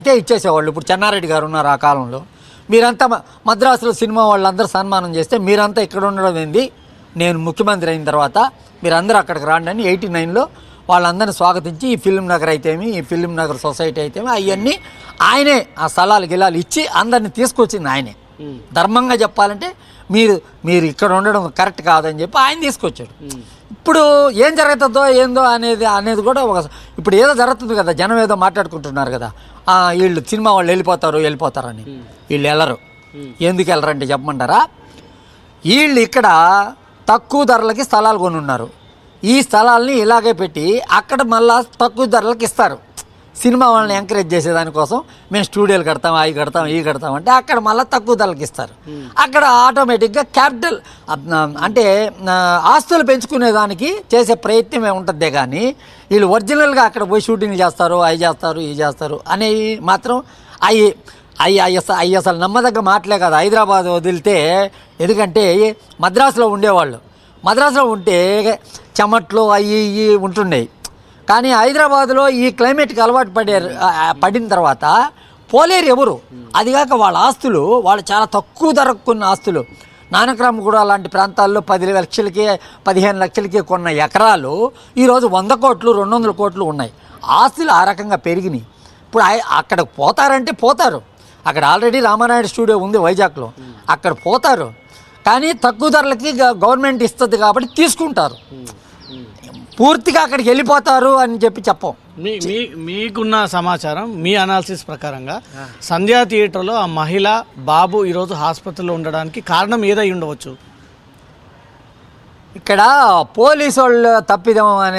అయితే ఇచ్చేసేవాళ్ళు. ఇప్పుడు చెన్నారెడ్డి గారు ఉన్నారు ఆ కాలంలో. మీరంతా మద్రాసులో సినిమా వాళ్ళందరూ సన్మానం చేస్తే మీరంతా ఇక్కడ ఉండడం ఏంది, నేను ముఖ్యమంత్రి అయిన తర్వాత మీరందరూ అక్కడికి రాండి అని 89లో వాళ్ళందరినీ స్వాగతించి ఈ ఫిల్మ్ నగర్ అయితేమి, ఈ ఫిల్మ్ నగర్ సొసైటీ అయితేమి అవన్నీ ఆయనే ఆ స్థలాలు గిలాలు ఇచ్చి అందరినీ తీసుకొచ్చింది ఆయనే. ధర్మంగా చెప్పాలంటే మీరు ఇక్కడ ఉండడం కరెక్ట్ కాదని చెప్పి ఆయన తీసుకొచ్చాడు. ఇప్పుడు ఏం జరుగుతుందో ఏందో అనేది కూడా ఇప్పుడు ఏదో జరుగుతుంది కదా, జనం ఏదో మాట్లాడుకుంటున్నారు కదా, వీళ్ళు సినిమా వాళ్ళు వెళ్ళిపోతారని. వీళ్ళు వెళ్ళరు. ఎందుకు వెళ్ళరంటే చెప్పమంటారా, వీళ్ళు ఇక్కడ తక్కువ ధరలకి స్థలాలు కొని ఉన్నారు. ఈ స్థలాల్ని ఇలాగే పెట్టి అక్కడ మళ్ళా తక్కువ ధరలకు ఇస్తారు. సినిమా వాళ్ళని ఎంకరేజ్ చేసేదానికోసం మేము స్టూడియోలు కడతాం, ఈ కడతాం అంటే అక్కడ మళ్ళీ తక్కువ ధరలకు ఇస్తారు. అక్కడ ఆటోమేటిక్గా క్యాపిటల్ అంటే ఆస్తులు పెంచుకునేదానికి చేసే ప్రయత్నమే ఉంటుందే కానీ వీళ్ళు ఒరిజినల్గా అక్కడ పోయి షూటింగ్ చేస్తారు, ఈ చేస్తారు అనేవి మాత్రం అవి అసలు నమ్మదగ్గ మాటలే కాదు. హైదరాబాద్ వదిలితే, ఎందుకంటే మద్రాసులో ఉండేవాళ్ళు, మద్రాసులో ఉంటే చెమట్లు అవి ఉంటుండేవి. కానీ హైదరాబాద్లో ఈ క్లైమేట్కి అలవాటు పడిన తర్వాత పోలేరు ఎవరు. అదిగాక వాళ్ళ ఆస్తులు వాళ్ళు చాలా తక్కువ ధరకు కొన్న ఆస్తులు. నానక్రామ్గూడ లాంటి ప్రాంతాల్లో 10 లక్షలకి 15 లక్షలకి కొన్న ఎకరాలు ఈరోజు 100 కోట్లు 200 కోట్లు ఉన్నాయి. ఆస్తులు ఆ రకంగా పెరిగినాయి. ఇప్పుడు అక్కడికి పోతారంటే పోతారు. అక్కడ ఆల్రెడీ రామానాయుడు స్టూడియో ఉంది వైజాగ్లో, అక్కడ పోతారు. కానీ తక్కువ ధరలకి గవర్నమెంట్ ఇస్తుంది కాబట్టి తీసుకుంటారు. పూర్తిగా అక్కడికి వెళ్ళిపోతారు అని చెప్పం. మీకున్న సమాచారం, మీ అనాలిసిస్ ప్రకారంగా సంధ్యా థియేటర్లో ఆ మహిళ బాబు ఈరోజు హాస్పిటల్లో ఉండడానికి కారణం ఏదై ఉండవచ్చు? ఇక్కడ పోలీసు వాళ్ళు తప్పిదం అనే